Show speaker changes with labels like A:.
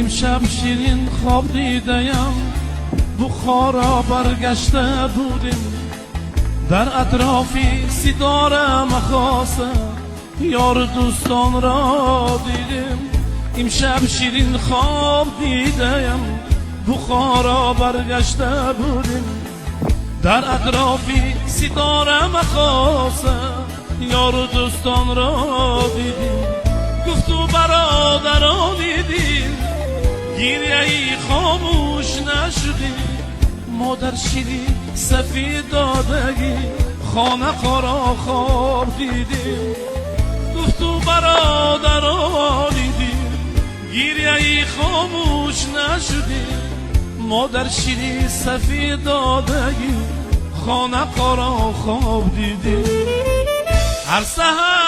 A: امشب شیرین خواب دیدیم، بخارا برگشته بودیم، در اطرافی ستاره مخاسه یار دوستان را دیدیم. امشب شیرین خواب دیدیم، بخارا برگشته بودیم، در اطرافی ستاره مخاسه یار دوستان را دیدیم. گفتو برادران دیدیم، گریه ای خاموش نشدی، مادر شیرین سفید دادگی خانه خورا خواب دیدیم. گفتو برادران دیدیم، گریه ای خاموش نشدی، مادر شیرین سفید دادگی خانه خورا خواب دیدیم. هر سحر